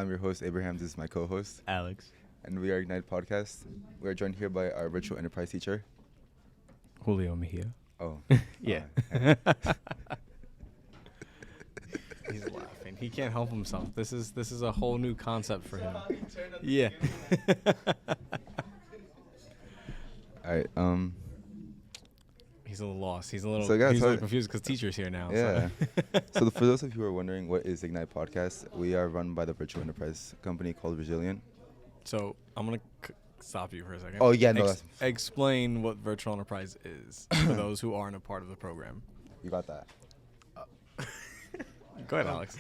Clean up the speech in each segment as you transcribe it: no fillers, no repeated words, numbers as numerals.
I'm your host, Abraham. This is my co-host. Alex. And we are Ignite Podcast. We are joined here by our virtual enterprise teacher. Julio Mejia. Oh. Yeah. Hey. He's laughing. He can't help himself. This is a whole new concept for him. Yeah. All right. He's a little lost. He's a little confused because teacher's here now. Yeah. So for those of you who are wondering what is Ignite Podcast, we are run by the virtual enterprise company called Rizilient. So I'm going to stop you for a second. Oh, yeah. No, explain what virtual enterprise is for those who aren't a part of the program. You got that. Go ahead, Alex.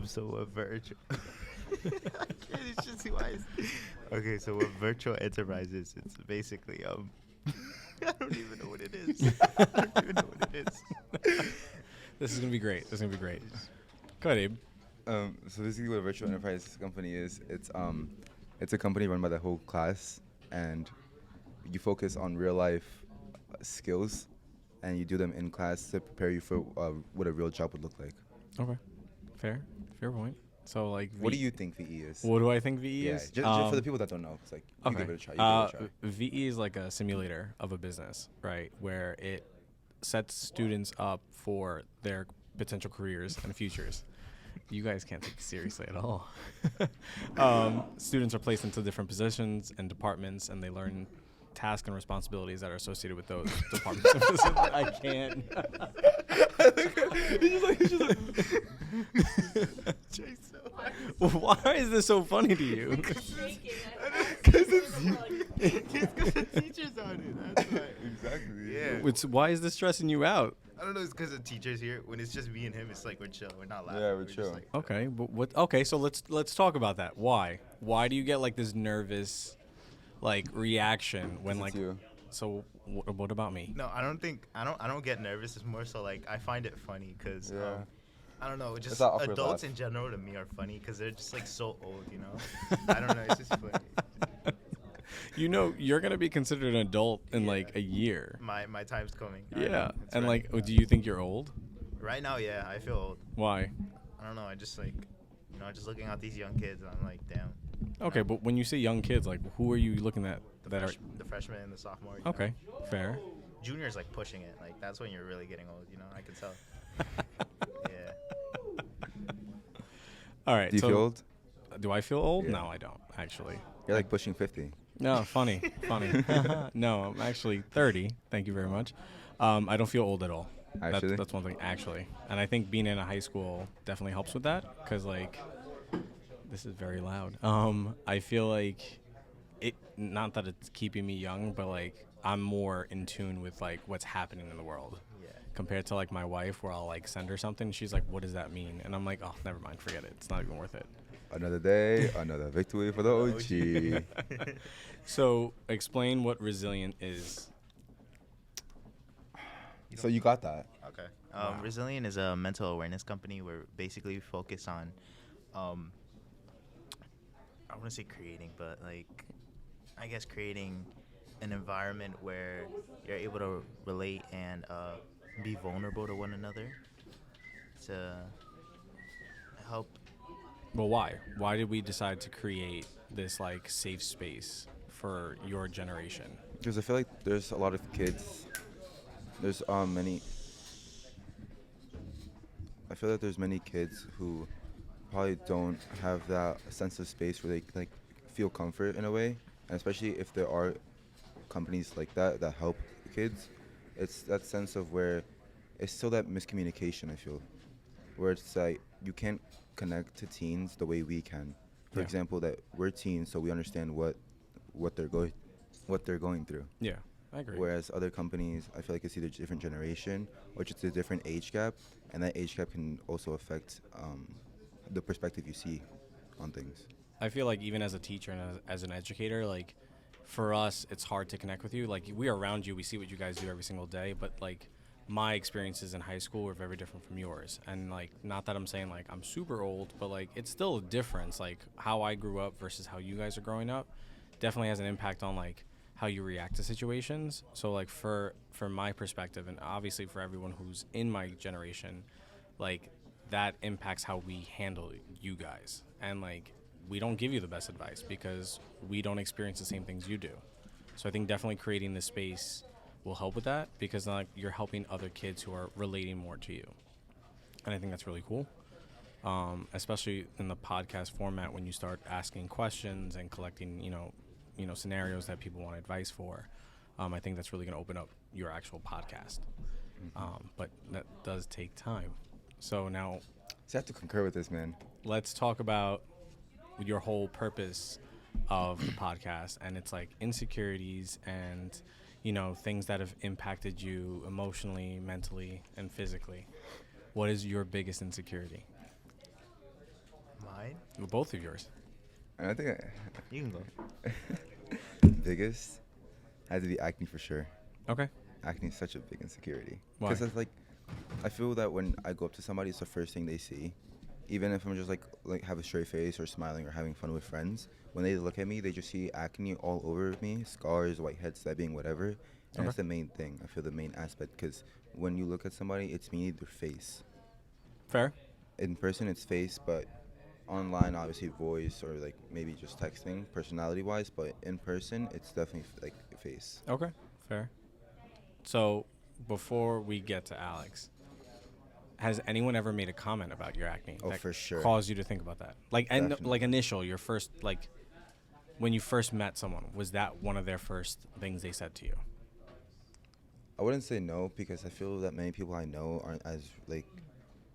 So what virtual... it's just who I... Okay, so what virtual enterprise is, it's basically, I don't even know what it is. I don't even know what it is. This is going to be great. Go ahead, Abe. So basically what a virtual enterprise company is, it's a company run by the whole class, and you focus on real life skills, and you do them in class to prepare you for what a real job would look like. Okay. Fair point. So, like, what do you think VE is? What do I think VE is? Just for the people that don't know, it's like, you okay. give it a try. VE is like a simulator of a business, right? Where it sets students up for their potential careers and futures. You guys can't take it seriously at all. Students are placed into different positions and departments, and they learn tasks and responsibilities that are associated with those departments. I can't. He's just like why is this so funny to you? Because the teacher's on it. That's why. Exactly. Yeah. Why is this stressing you out? I don't know. It's because the teacher's here. When it's just me and him, it's like we're chill. We're not laughing. Yeah, we're chill. Like, Okay, but what? Okay, so let's talk about that. Why do you get like this nervous, like reaction when like? You. So what about me? No, I don't get nervous. It's more so like I find it funny because I don't know. Just adults in general to me are funny because they're just like so old. You know. I don't know. It's just funny. You know, you're gonna be considered an adult in like a year. My time's coming. Yeah, and right. Like, do you think you're old? Right now, yeah, I feel old. Why? I don't know. I just like, just looking at these young kids, I'm like, damn. Okay, but when you say young kids, like, who are you looking at the freshmen and the sophomore? Okay, fair. Junior's like pushing it. Like that's when you're really getting old. I can tell. Yeah. All right. Do you feel old? Do I feel old? Yeah. No, I don't actually. You're like pushing 50. No, funny. No, I'm actually 30. Thank you very much. I don't feel old at all. Actually? That's one thing, actually. And I think being in a high school definitely helps with that because, like, this is very loud. I feel like not that it's keeping me young, but, like, I'm more in tune with, like, what's happening in the world. Yeah. Compared to, like, my wife where I'll, like, send her something. She's like, what does that mean? And I'm like, oh, never mind. Forget it. It's not even worth it. Another day, another victory for the OG. So, explain what Rizilient is. So you got that. Okay. Rizilient is a mental awareness company where basically we focus on, I want to say creating, but like, I guess creating an environment where you're able to relate and be vulnerable to one another to help. Well, why? Why did we decide to create this like safe space for your generation? Because I feel like there's a lot of kids. There's many. I feel like there's many kids who probably don't have that sense of space where they like feel comfort in a way, and especially if there are companies like that help kids, it's that sense of where it's still that miscommunication. I feel where it's like you can't connect to teens the way we can. For example, that we're teens, so we understand what they're going through. Yeah, I agree. Whereas other companies, I feel like it's either a different generation or just a different age gap, and that age gap can also affect the perspective you see on things. I feel like even as a teacher and as an educator, like for us, it's hard to connect with you. Like we are around you, we see what you guys do every single day, but like my experiences in high school were very different from yours. And like, not that I'm saying like I'm super old, but like it's still a difference. Like how I grew up versus how you guys are growing up definitely has an impact on like how you react to situations. So like for my perspective, and obviously for everyone who's in my generation, like that impacts how we handle you guys. And like we don't give you the best advice because we don't experience the same things you do. So I think definitely creating this space will help with that because like you're helping other kids who are relating more to you. And I think that's really cool. Especially in the podcast format when you start asking questions and collecting, scenarios that people want advice for. I think that's really going to open up your actual podcast. But that does take time. So now, So I have to concur with this, man. let's talk about your whole purpose of the podcast, and it's like insecurities and things that have impacted you emotionally, mentally, and physically. What is your biggest insecurity? Mine? Well, both of yours. And I think You can go. biggest had to be acne for sure. Okay. Acne is such a big insecurity. Why? Because it's like, I feel that when I go up to somebody, it's the first thing they see. Even if I'm just like have a straight face or smiling or having fun with friends, when they look at me, they just see acne all over me, scars, whiteheads, stabbing, whatever. And Okay. that's the main thing. I feel the main aspect because when you look at somebody, it's mainly their face. Fair. In person, it's face, but online, obviously voice or like maybe just texting, personality-wise. But in person, it's definitely like face. Okay. Fair. So before we get to Alex, has anyone ever made a comment about your acne Oh, that for sure. caused you to think about that? Like, and Definitely. like initial, your first, like, when you first met someone, was that one of their first things they said to you? I wouldn't say no because I feel that many people I know aren't as like,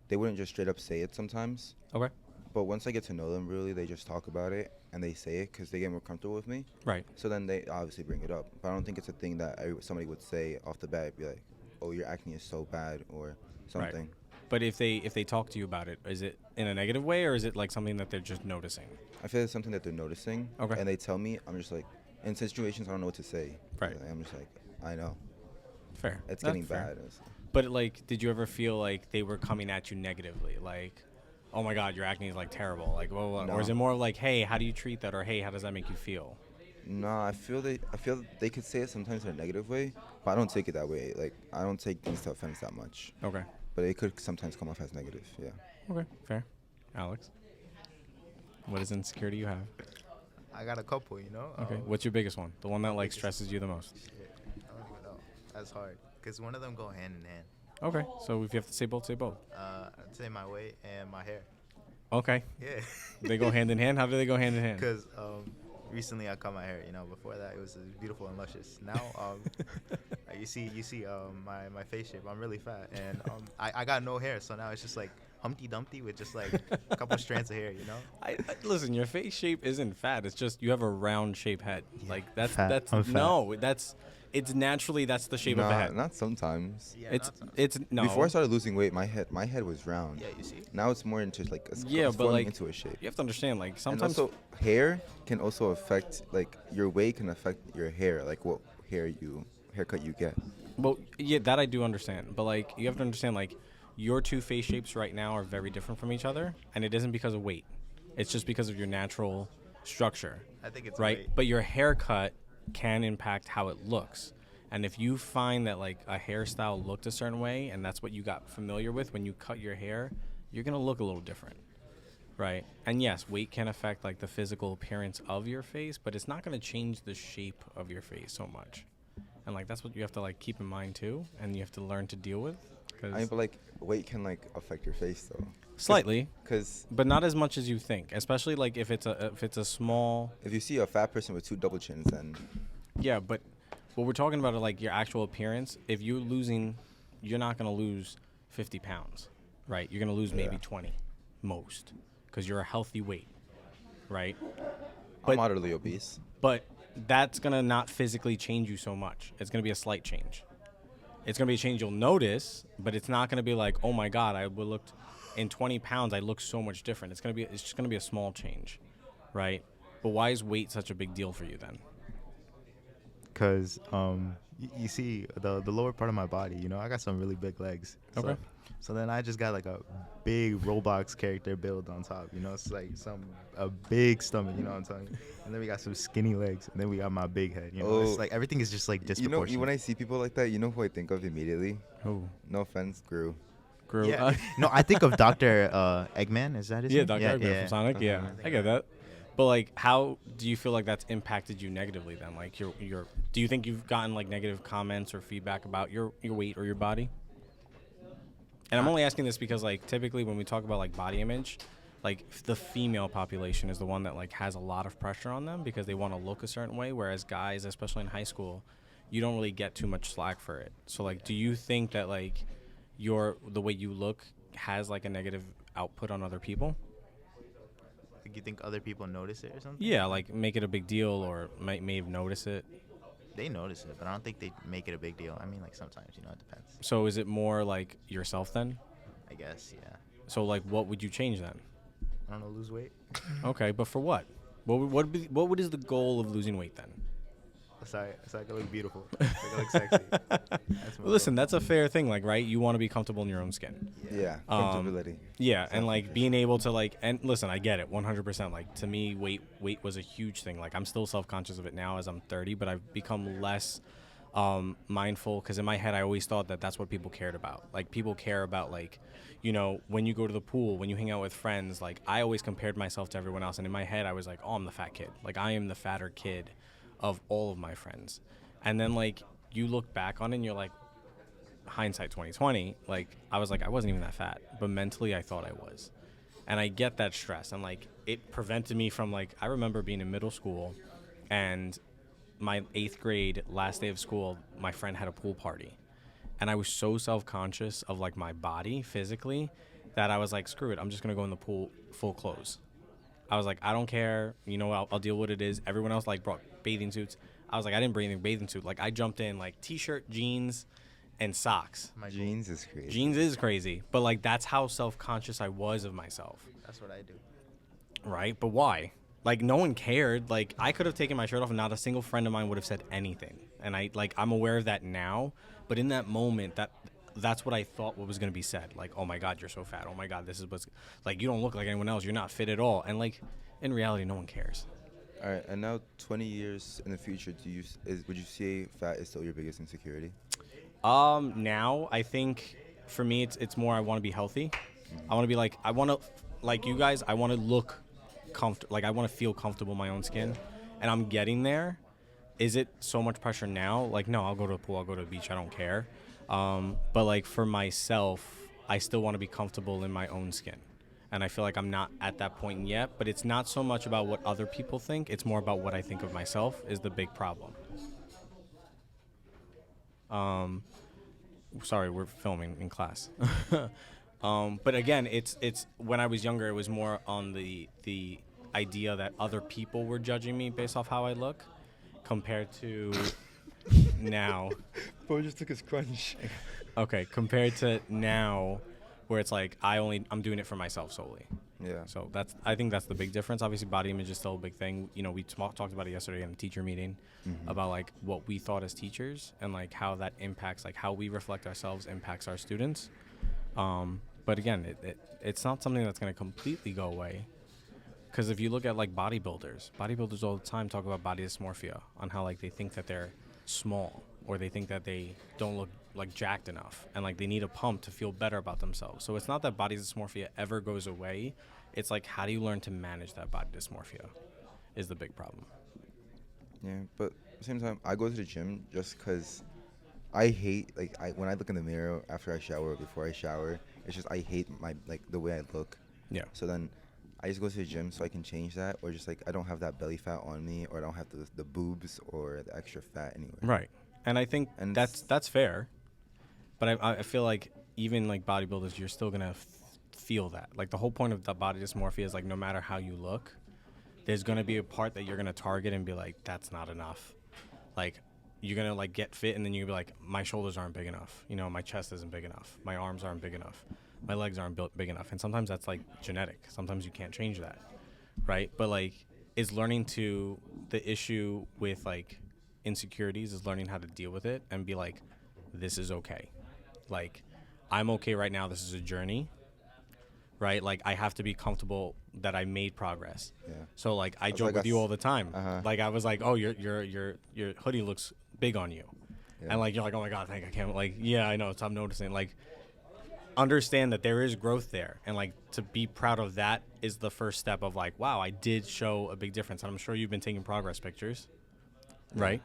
they wouldn't just straight up say it sometimes. Okay. But once I get to know them, really, they just talk about it and they say it because they get more comfortable with me. Right. So then they obviously bring it up. But I don't think it's a thing that somebody would say off the bat, be like, "Oh, your acne is so bad," or something. But if they talk to you about it, is it in a negative way or is it like something that they're just noticing? I feel it's something that they're noticing. Okay. And they tell me, I'm just like, in situations I don't know what to say. Right. I'm just like, I know. Fair. It's That's getting fair. bad. But like, did you ever feel like they were coming at you negatively? Like, oh my God, your acne is like terrible. Like, well, No. or is it more like, hey, how do you treat that? Or hey, how does that make you feel? No, I feel they could say it sometimes in a negative way, but I don't take it that way. Like, I don't take things to offense that much. Okay. But it could sometimes come off as negative, yeah. Okay. Fair. Alex, what is insecurity you have? I got a couple, you know. Okay. What's your biggest one? The one that like stresses you the most? Shit, I don't even know. That's hard because one of them go hand in hand. Okay. So if you have to say both, say both. I'd say my weight and my hair. Okay. Yeah. They go hand in hand. How do they go hand in hand? Because recently I cut my hair. You know, before that it was beautiful and luscious. Now you see my face shape. I'm really fat, and I got no hair, so now it's just like Humpty Dumpty with just like a couple strands of hair. You know. I listen. Your face shape isn't fat. It's just you have a round shape head. Yeah, Like that's fat. that's I'm fat. no. It's naturally that's the shape of the head. Not sometimes. Yeah, It's no. Before I started losing weight, my head was round. Yeah, you see. Now it's more into like Yeah, it's but forming like into a shape. you have to understand. Like And sometimes. also, hair can also affect like your weight can affect your hair, like what haircut you get. Well, yeah, that I do understand. But like you have to understand, like your two face shapes right now are very different from each other, and it isn't because of weight. It's just because of your natural structure. I think it's right. weight. But your haircut can impact how it looks. And if you find that like a hairstyle looked a certain way and that's what you got familiar with when you cut your hair, you're going to look a little different. Right? And yes, weight can affect like the physical appearance of your face, but it's not going to change the shape of your face so much. And like that's what you have to like keep in mind too, and you have to learn to deal with. I mean, but like weight can like affect your face though. Slightly, Because but not as much as you think. Especially like if it's a small. if you see a fat person with two double chins, then Yeah, but what we're talking about are like your actual appearance. If you're losing, you're not going to lose 50 pounds, right? You're going to lose maybe Yeah. 20 most because you're a healthy weight, right? I'm But- moderately obese. But that's going to not physically change you so much. It's going to be a slight change. It's going to be a change you'll notice, but it's not going to be like, oh my God, I looked in 20 pounds, I look so much different. It's just going to be a small change, right? But why is weight such a big deal for you then? Because you see the lower part of my body, you know, I got some really big legs. Okay. So then I just got like a big Roblox character build on top, you know. It's like a big stomach, you know what I'm telling you. And then we got some skinny legs, and then we got my big head, you know. Oh. It's like everything is just like You know, disproportionate. when I see people like that, you know who I think of immediately? Oh, No offense, Gru. grew. Yeah. No, I think of Dr. Eggman. Is that his Yeah, name? Dr. Eggman from Sonic. Yeah, think I get that. But like, how do you feel like that's impacted you negatively then? Like, your do you think you've gotten like negative comments or feedback about your weight or your body? And I'm Uh, only asking this because like typically when we talk about like body image, like the female population is the one that like has a lot of pressure on them because they want to look a certain way, whereas guys, especially in high school, you don't really get too much slack for it. So like, do you think that like the way you look has like a negative output on other people? like, you think other people notice it or something? Yeah, like make it a big deal or may have noticed it. They notice it, but I don't think they make it a big deal. I mean, like sometimes, it depends. So is it more like yourself then? I guess, yeah. So like, what would you change then? I don't know, lose weight. Okay, but for what? What is the goal of losing weight then? So I can look beautiful. So I can look sexy. That's my Well, listen, goal. that's a fair thing, like, right? You want to be comfortable in your own skin. Yeah, Um, comfortability. Yeah, and like being able to like, and listen, I get it, 100%. Like to me, weight was a huge thing. Like I'm still self-conscious of it now as I'm 30, but I've become less mindful because in my head I always thought that that's what people cared about. Like people care about like, when you go to the pool, when you hang out with friends. Like I always compared myself to everyone else, and in my head I was like, oh, I'm the fat kid. Like I am the fatter kid of all of my friends. And then like you look back on it and you're like, hindsight 2020, like I was like I wasn't even that fat, but mentally I thought I was. And I get that stress, and like it prevented me from like, I remember being in middle school and my 8th grade last day of school, my friend had a pool party, and I was so self-conscious of like my body physically that I was like, screw it, I'm just gonna go in the pool full clothes. I was like, I don't care, I'll deal with what it is. Everyone else like brought bathing suits. I was like, I didn't bring a bathing suit. Like I jumped in like t-shirt, jeans, and socks. My goal. Jeans is crazy. Jeans is crazy, but like that's how self-conscious I was of myself, That's what I do. right? But why? Like no one cared. Like I could have taken my shirt off and not a single friend of mine would have said anything. And I'm aware of that now, but in that moment that's what I thought what was going to be said. Like, oh my God, you're so fat. Oh my God, this is what's like, you don't look like anyone else. You're not fit at all. And like in reality, no one cares. All right, and now 20 years in the future, would you say fat is still your biggest insecurity? Now I think for me it's more I want to be healthy. I want to be like, I want to, like you guys, I want to look comfortable. Like I want to feel comfortable in my own skin, and I'm getting there. Is it so much pressure now? Like no, I'll go to the pool, I'll go to the beach, I don't care. But like for myself, I still want to be comfortable in my own skin. And I feel like I'm not at that point yet, but it's not so much about what other people think. It's more about what I think of myself is the big problem. Sorry, we're filming in class. But again, it's when I was younger, it was more on the idea that other people were judging me based off how I look compared to now. Bro just took his crunch. Okay, compared to now where it's like I'm doing it for myself solely. Yeah. So I think that's the big difference. Obviously, body image is still a big thing. We talked about it yesterday in a teacher meeting about like what we thought as teachers and like how that impacts, like how we reflect ourselves impacts our students. But again, it's not something that's going to completely go away. Because if you look at like bodybuilders all the time talk about body dysmorphia on how like they think that they're small or they think that they don't look like jacked enough and like they need a pump to feel better about themselves. So it's not that body dysmorphia ever goes away. It's like, how do you learn to manage that body dysmorphia is the big problem. Yeah, but at the same time, I go to the gym just because I hate, like, when I look in the mirror after I shower or before I shower, it's just I hate the way I look. Yeah. So then I just go to the gym so I can change that, or just like I don't have that belly fat on me, or I don't have the boobs or the extra fat anywhere. Right. And I think that's fair. But I feel like even like bodybuilders, you're still going to feel that. Like the whole point of the body dysmorphia is like no matter how you look, there's going to be a part that you're going to target and be like, that's not enough. Like you're going to like get fit and then you'll be like, my shoulders aren't big enough. My chest isn't big enough. My arms aren't big enough. My legs aren't built big enough. And sometimes that's like genetic. Sometimes you can't change that. Right. But like is learning the issue with like insecurities is learning how to deal with it and be like, this is okay. Like, I'm okay right now. This is a journey, right? Like, I have to be comfortable that I made progress. Yeah. So, like, I joke with you all the time. Uh-huh. Like, I was like, oh, your hoodie looks big on you. Yeah. And, like, you're like, oh, my God, I can't. Like, yeah, I know. So I'm noticing. Like, understand that there is growth there, and like to be proud of that is the first step of like, wow, I did show a big difference. And I'm sure you've been taking progress pictures, right?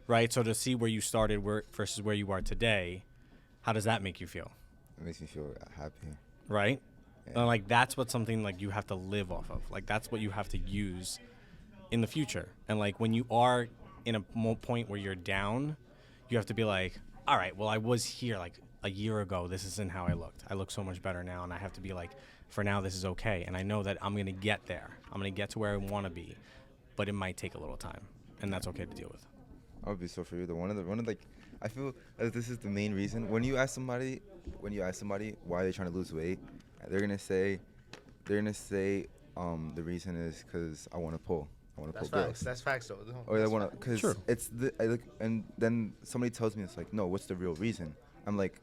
Right. So to see where you started versus where you are today, how does that make you feel? It makes me feel happy. Right. Yeah. And like that's what something like you have to live off of. Like that's what you have to use in the future. And like when you are in a point where you're down, you have to be like, all right, well, I was here like a year ago. This isn't how I looked. I look so much better now. And I have to be like, for now, this is okay. And I know that I'm going to get there. I'm going to get to where I want to be. But it might take a little time. And that's okay to deal with. I would be so for you. One of like, I feel that this is the main reason. When you ask somebody why they're trying to lose weight, they're gonna say, the reason is because I want to pull. I want to pull girls. That's facts though. Or they want to, because Sure. it's and then somebody tells me, it's like, no, what's the real reason? I'm like,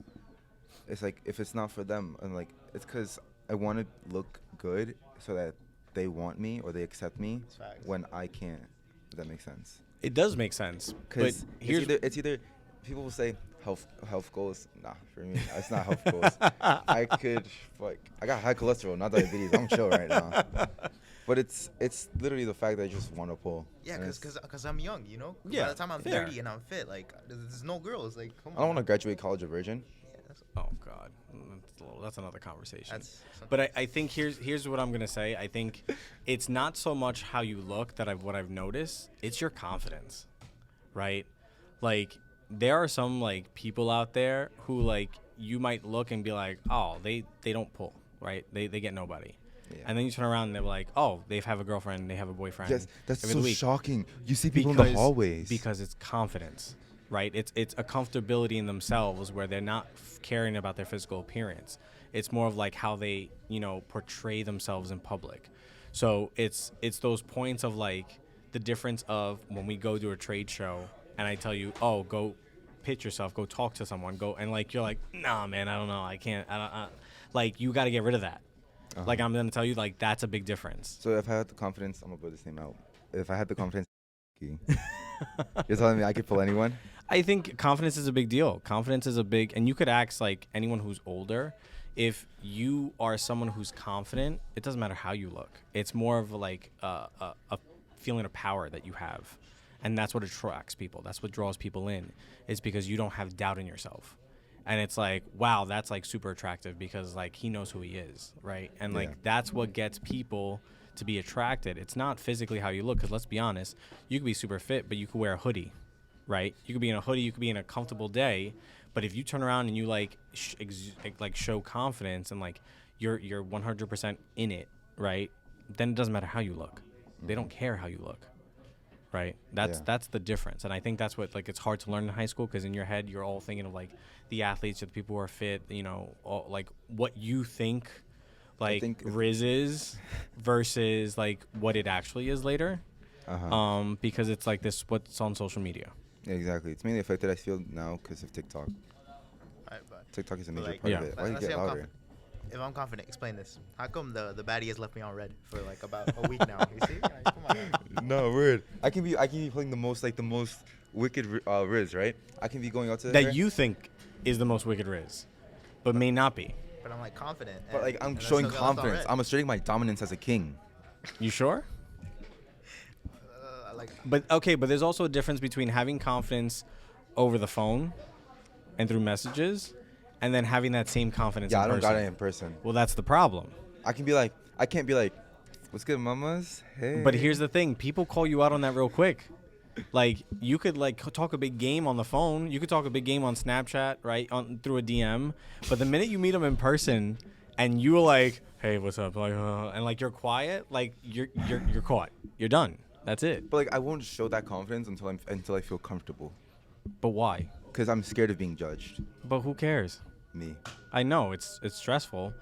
it's like, if it's not for them, I'm like, it's because I want to look good so that they want me or they accept me when I can't. If that makes sense. It does make sense. Because it's either people will say health goals. Nah, for me, it's not health goals. I got high cholesterol, not diabetes. I'm chill right now. But it's literally the fact that I just want to pull. Yeah, because I'm young, you know? Yeah, By the time I'm 30 and I'm fit, like, there's no girls. Like, come on. I don't want to graduate college a virgin. Yeah, Oh God, that's another conversation. But I think here's what I'm gonna say. I think it's not so much how you look what I've noticed. It's your confidence, right? Like there are some like people out there who like you might look and be like, oh, they don't pull, right? They get nobody. Yeah. And then you turn around and they're like, oh, they have a girlfriend, they have a boyfriend. Yes, that's so shocking. You see people in the hallways. Because it's confidence, right? It's a comfortability in themselves where they're not caring about their physical appearance. It's more of like how they, portray themselves in public. So it's those points of like the difference of when we go to a trade show and I tell you, oh, go pitch yourself, go talk to someone, go, and like you're like, nah, man, I don't know, I can't. Like you got to get rid of that. Uh-huh. Like I'm gonna tell you, like that's a big difference. So if I had the confidence, I'm gonna put this name out. If I had the confidence, you're telling me I could pull anyone? I think confidence is a big deal. Confidence is a big, and you could ask like anyone who's older. If you are someone who's confident, it doesn't matter how you look. It's more of like a feeling of power that you have, and that's what attracts people. That's what draws people in. Is because you don't have doubt in yourself. And it's like, wow, that's like super attractive because like he knows who he is, right? And like that's what gets people to be attracted. It's not physically how you look, because let's be honest, you could be super fit, but you could wear a hoodie, right? You could be in a hoodie, you could be in a comfortable day, but if you turn around and you like show confidence and like you're 100% in it, right? Then it doesn't matter how you look. They don't care how you look. Right. That's the difference. And I think that's what, like, it's hard to learn in high school because in your head, you're all thinking of like the athletes or the people who are fit, all, like what you think like Riz is versus like what it actually is later. Uh-huh. Because it's like this, what's on social media. Yeah, exactly. It's mainly affected, I feel, now because of TikTok. TikTok is a major part of it. Why do you get louder? If I'm confident, explain this. How come the baddie has left me on red for like about a week now? You see? Like, come on. No, weird. I can be playing the most wicked Riz, right? I can be going out to that you think is the most wicked Riz, but may not be. But I'm like confident. But like I'm showing confidence. I'm asserting my dominance as a king. You sure? But there's also a difference between having confidence over the phone and through messages, and then having that same confidence in person. Yeah, I don't got it in person. Well, that's the problem. I can't be like, what's good, mamas? Hey. But here's the thing. People call you out on that real quick. Like, you could, like, talk a big game on the phone. You could talk a big game on Snapchat, right, through a DM. But the minute you meet them in person and you're like, hey, what's up? Like, and, like, you're quiet, like, you're caught. You're done. That's it. But, like, I won't show that confidence until I feel comfortable. But why? Because I'm scared of being judged. But who cares? Me. I know it's stressful,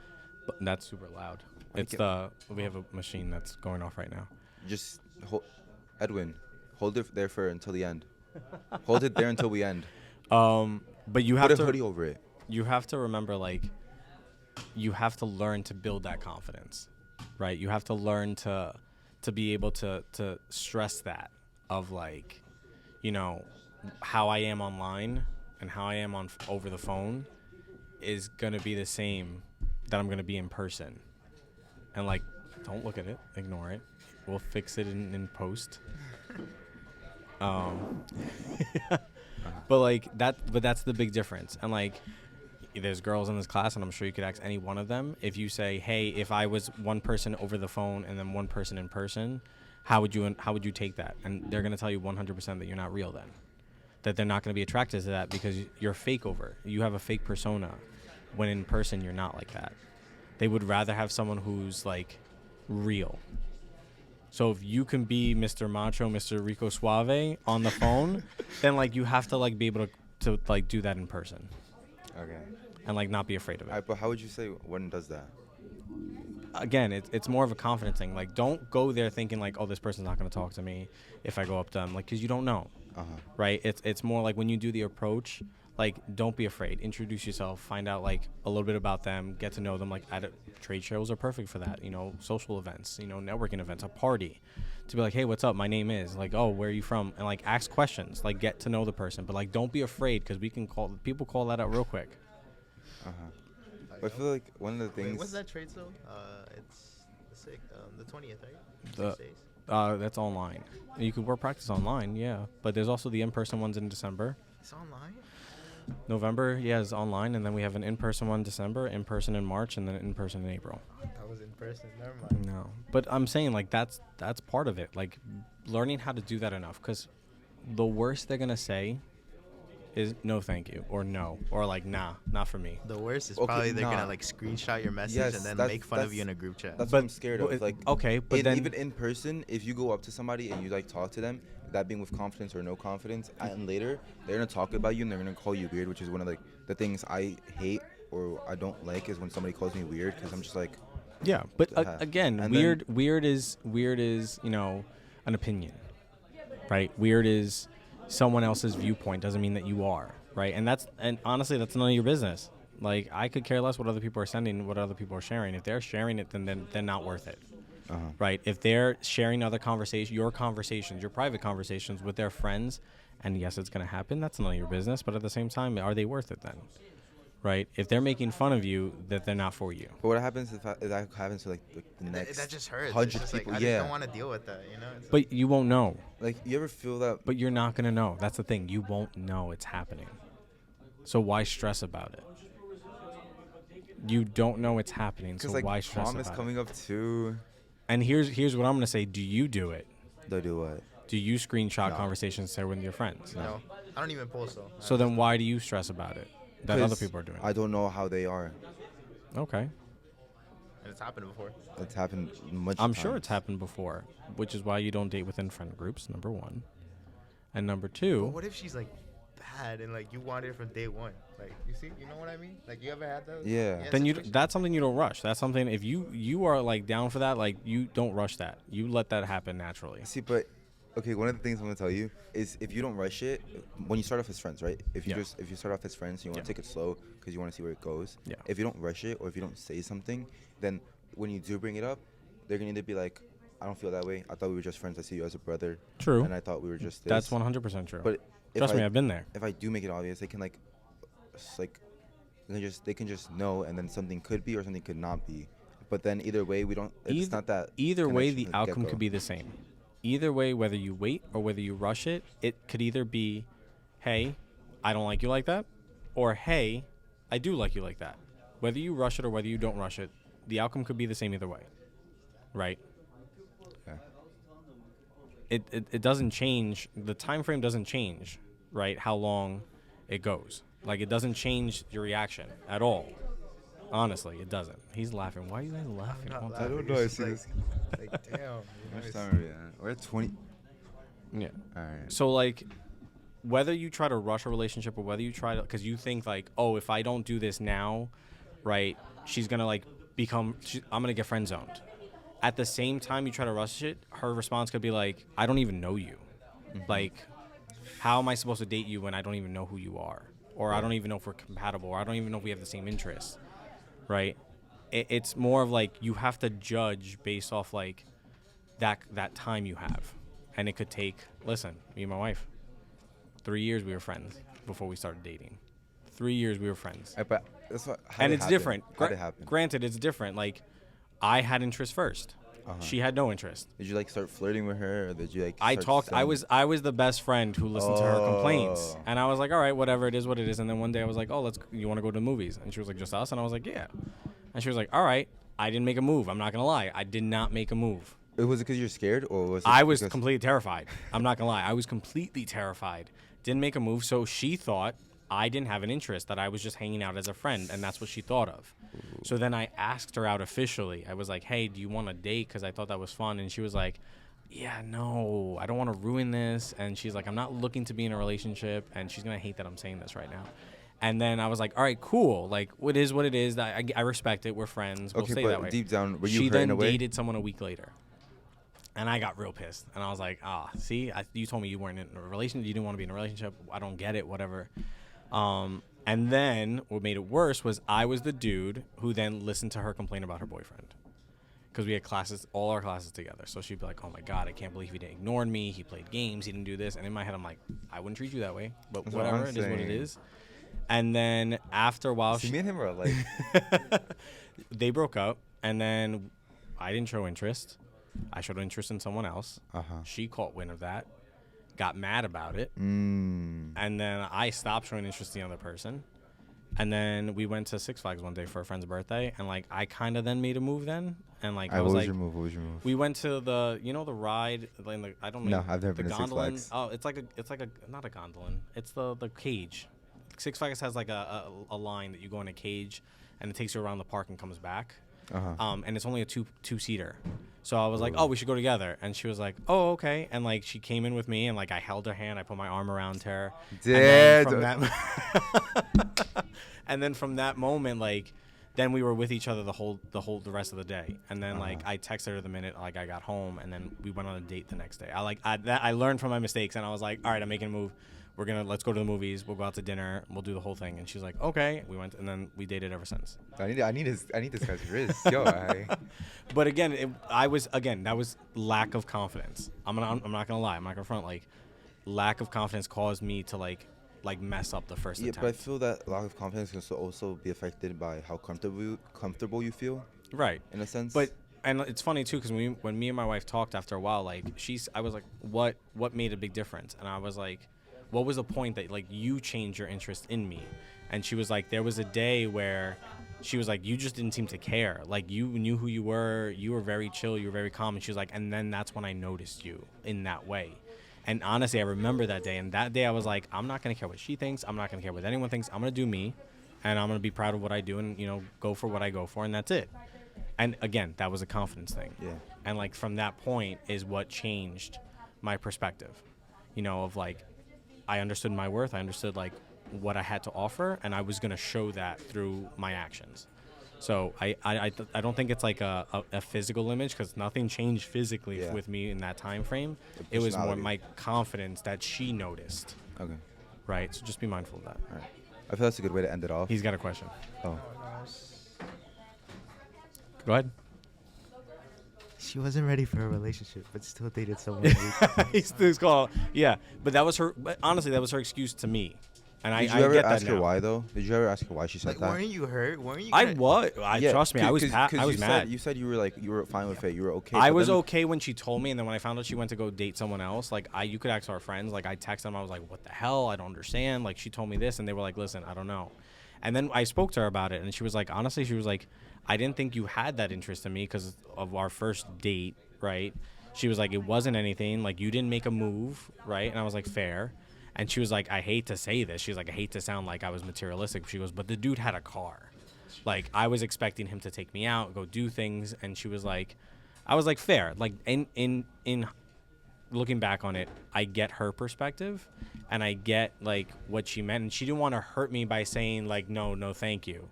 but that's super loud. We have a machine that's going off right now. Just Edwin, hold it there until the end. Hold it there until we end. But you have put a hoodie over it. You have to remember, like, you have to learn to build that confidence, right? You have to learn to be able to stress that of, like, how I am online and how I am over the phone is going to be the same that I'm going to be in person. And like, don't look at it, ignore it. We'll fix it in post. But like but that's the big difference. And like, there's girls in this class, and I'm sure you could ask any one of them. If you say, hey, if I was one person over the phone and then one person in person, how would you take that? And they're going to tell you 100% that you're not real then. That they're not going to be attracted to that because you're fake over. You have a fake persona when in person you're not like that. They would rather have someone who's like real. So if you can be Mr. Macho, Mr. Rico Suave on the phone, then like you have to like be able to like do that in person. Okay. And like not be afraid of it. But how would you say one does that? Again, it's more of a confidence thing. Like, don't go there thinking like, oh, this person's not going to talk to me if I go up to them, like, because you don't know. Right? It's more like when you do the approach, like, don't be afraid. Introduce yourself. Find out like a little bit about them. Get to know them. Like, trade shows are perfect for that. You know, social events. You know, networking events. A party. To be like, hey, what's up? My name is. Like, oh, where are you from? And like, ask questions. Like, get to know the person. But like, don't be afraid because people call that out real quick. I feel like one of the things. Wait, what's that trade show? It's the 20th, right? The- 6 days. That's online. You could work practice online, yeah. But there's also the in-person ones in December. It's online. November, yeah, is online, and then we have an in-person one in December, in-person in March, and then in-person in April. That was in person. Never mind. No, but I'm saying like that's part of it. Like learning how to do that enough, because the worst they're gonna say is no, thank you, or no, or like nah, not for me. The worst is Okay, probably they're nah. gonna like screenshot your message Yes, and then that's- make fun of that's- you in a group chat. That's But- what I'm scared of. Like, okay, but then even in person, if you go up to somebody and you like talk to them, that being with confidence or no confidence, and later they're gonna talk about you and they're gonna call you weird, which is one of like the things I hate or I don't like is when somebody calls me weird because I'm just like, yeah, but have. again, And weird is you know, an opinion, right? Weird is someone else's viewpoint. Doesn't mean that you are, right? And honestly, that's none of your business. Like, I could care less what other people are sending, what other people are sharing. If they're sharing it, then they're not worth it, right? If they're sharing other conversations, your private conversations with their friends, and yes, it's gonna happen. That's none of your business. But at the same time, are they worth it then? Right? If they're making fun of you, that they're not for you. but what happens if that happens to like the next that just hurts. It's 100 just like, people? I Yeah, just don't want to deal with that. You know. It's But you won't know. like you ever feel that? But you're not gonna know. That's the thing. You won't know it's happening. So why stress about it? You don't know it's happening. So Because like why stress prom is about coming up too. And here's what I'm gonna say. Do you do it? They do what? Do you screenshot No. conversations there with your friends? no, I don't even post though. So then why do you stress about it? That other 'Cause people are doing. I don't know how they are. Okay. And it's happened before. It's happened much. I'm sure times. it's happened before, which is why you don't date within friend groups. Number one, and number But two. what if she's like bad and like you wanted it from day one? Like you know what I mean? Like you ever had those? Yeah. Then situations? that's something you don't rush. That's something if you are like down for that, like you don't rush that. You let that happen naturally. See, but okay, one of the things I'm gonna tell you is if you don't rush it, when you start off as friends, right? If you Yeah. if you start off as friends, you want Yeah. to take it slow because you want to see where it goes. Yeah. If you don't rush it or if you don't say something, then when you do bring it up, they're gonna either be like, "I don't feel that way. I thought we were just friends. I see you as a brother." True. And I thought we were just this. That's 100% true. But if Trust me, I- I've been there. If I do make it obvious, they can like, they can just know, and then something could be or something could not be. But then either way, we don't. It's not that. Either way, connection the from outcome get-go. could be the same. Either way, whether you wait or whether you rush it, it could either be, hey, I don't like you like that, or hey, I do like you like that. Whether you rush it or whether you don't rush it, the outcome could be the same either way, right? Yeah. It doesn't change. The time frame doesn't change, right? How long it goes. Like, it doesn't change your reaction at all. Honestly, it doesn't. He's laughing. Why are you guys laughing? not all the I time? don't know. I see this. Like damn. You know, Much it's- time are we at? We're at 20. Yeah. All right. So, like, whether you try to rush a relationship or whether you try to, because you think, like, oh, if I don't do this now, right, she's going to, like, I'm going to get friend zoned. At the same time you try to rush it, her response could be like, I don't even know you. Like, how am I supposed to date you when I don't even know who you are? Or I don't even know if we're compatible, or I don't even know if we have the same interests, right? It's more of like you have to judge based off like that time you have. And it could take, listen, me and my wife, 3 years we were friends before we started dating. 3 years we were friends. But that's what, how And did it it's happen? different. How did it happen? Granted, it's different. Like, I had interest first. She had no interest. Did you like start flirting with her, or did you like? I start talked. I was the best friend who listened to her complaints, Oh. and I was like, all right, whatever, it is what it is. And then one day I was like, oh, you want to go to the movies? And she was like, just us? And I was like, yeah. And she was like, all right. I didn't make a move. I'm not gonna lie. I did not make a move. Was it because you're scared, or was it I was because- completely terrified. I'm not gonna lie. I was completely terrified. Didn't make a move. So she thought I didn't have an interest, that I was just hanging out as a friend, and that's what she thought of. So then I asked her out officially. I was like, hey, do you want a date? Because I thought that was fun. And she was like, yeah, no, I don't want to ruin this. And she's like, I'm not looking to be in a relationship. And she's going to hate that I'm saying this right now. And then I was like, all right, cool. Like, it is what it is. I respect it. We're friends. We'll Okay, stay but that way. deep down, were you She hurt in then a way? dated someone a week later. And I got real pissed. And I was like, see, you told me you weren't in a relationship. You didn't want to be in a relationship. I don't get it, whatever. And then what made it worse was I was the dude who then listened to her complain about her boyfriend. Because we had classes, all our classes together. So she'd be like, oh my God, I can't believe he didn't ignore me. He played games. He didn't do this. And in my head, I'm like, I wouldn't treat you that way. But That's what whatever, I'm it is what it saying. is. And then after a while, See, me and him are like, they broke up. And then I didn't show interest. I showed interest in someone else. She caught wind of that, got mad about it. And then I stopped showing interest in the other person. And then we went to Six Flags one day for a friend's birthday. And, like, I kind of then made a move then. And, like, I was what like, was your move? What was your move? we went to the, the ride, like, I don't know. No, I've never the been to Six gondolin. Flags. Oh, it's like a, not a gondolin. It's the cage. Six Flags has, like, a line that you go in a cage, and it takes you around the park and comes back. And it's only a two-seater. So I was like, oh, we should go together. And she was like, oh, okay. And, like, she came in with me, and, like, I held her hand. I put my arm around her. And then from that moment, like, then we were with each other the rest of the day. And then, like, I texted her the minute, like, I got home, and then we went on a date the next day. I learned from my mistakes, and I was like, all right, I'm making a move. Let's go to the movies. We'll go out to dinner. We'll do the whole thing. And she's like, okay. We went, and then we dated ever since. I need this guy's wrist. Yo, But again, that was lack of confidence. I'm not gonna lie. I'm not gonna front. Like, lack of confidence caused me to like mess up the first attempt. But I feel that lack of confidence can also be affected by how comfortable you feel. Right. In a sense. And it's funny too, because when me and my wife talked after a while, like, I was like, what made a big difference? And I was like, what was the point that, like, you changed your interest in me? And she was like, there was a day where she was like, you just didn't seem to care. Like, you knew who you were very chill, you were very calm. And she was like, and then that's when I noticed you in that way. And honestly, I remember that day. And that day I was like, I'm not going to care what she thinks. I'm not going to care what anyone thinks. I'm going to do me. And I'm going to be proud of what I do and, go for what I go for. And that's it. And again, that was a confidence thing. Yeah. And, like, from that point is what changed my perspective, of, like, I understood my worth. I understood, like, what I had to offer, and I was going to show that through my actions. So I don't think it's like a physical image, because nothing changed physically with me in that time frame. It was more my confidence that she noticed. Okay. Right? So just be mindful of that. All right. I feel that's a good way to end it off. He's got a question. Oh. Go ahead. She wasn't ready for a relationship, but still dated someone. He's called. Yeah, but that was her. But honestly, that was her excuse to me. And Did I you ever get that ask her now. why though? Did you ever ask her why she said Like, that? weren't you hurt? Weren't you? I kinda- was. Trust me. I was. I was you mad. You said you were fine with it. You were okay. I but was then- okay when she told me, and then when I found out she went to go date someone else, like, you could ask our friends. Like, I texted them. I was like, what the hell? I don't understand. Like, she told me this, and they were like, listen, I don't know. And then I spoke to her about it, and she was like, honestly, I didn't think you had that interest in me because of our first date, right? She was like, it wasn't anything. Like, you didn't make a move, right? And I was like, fair. And she was like, I hate to say this. She's like, I hate to sound like I was materialistic. She goes, but the dude had a car. Like, I was expecting him to take me out, go do things. And she was like, I was like, fair. Like, in looking back on it, I get her perspective, and I get, like, what she meant. And she didn't want to hurt me by saying, like, no, thank you.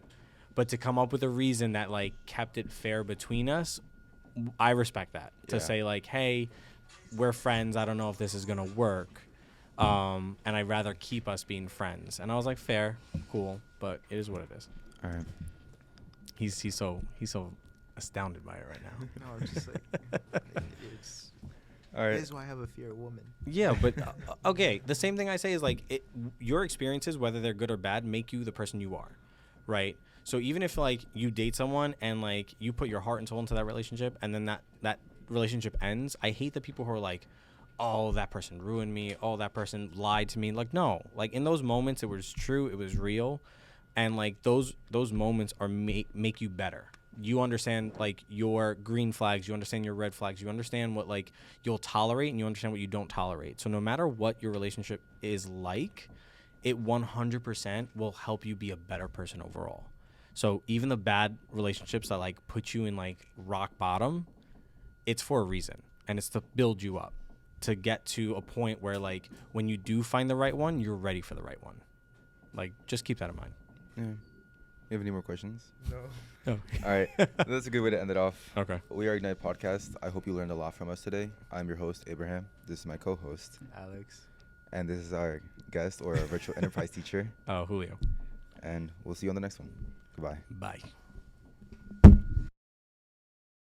But to come up with a reason that, like, kept it fair between us, I respect that. To Yeah. say, like, hey, we're friends. I don't know if this is going to work. And I'd rather keep us being friends. And I was like, fair, cool, but it is what it is. All right. He's so astounded by it right now. No, I'm just like, All right. This is why I have a fear of women. Yeah, but okay. The same thing I say is like your experiences, whether they're good or bad, make you the person you are, right? So even if like you date someone and like you put your heart and soul into that relationship, and then that relationship ends, I hate the people who are like, oh, that person ruined me. Oh, that person lied to me. Like, no, like in those moments, it was true. It was real. And like those moments are make you better. You understand like your green flags, you understand your red flags, you understand what like you'll tolerate, and you understand what you don't tolerate. So no matter what your relationship is like, it 100% will help you be a better person overall. So even the bad relationships that like put you in like rock bottom, it's for a reason, and it's to build you up, to get to a point where like when you do find the right one, you're ready for the right one. Like just keep that in mind. Yeah. You have any more questions? No. Oh. All right. That's a good way to end it off. Okay. We are Ignite Podcast. I hope you learned a lot from us today. I'm your host, Abraham. This is my co-host. Alex. And this is our guest or our virtual enterprise teacher. Oh, Julio. And we'll see you on the next one. Goodbye. Bye.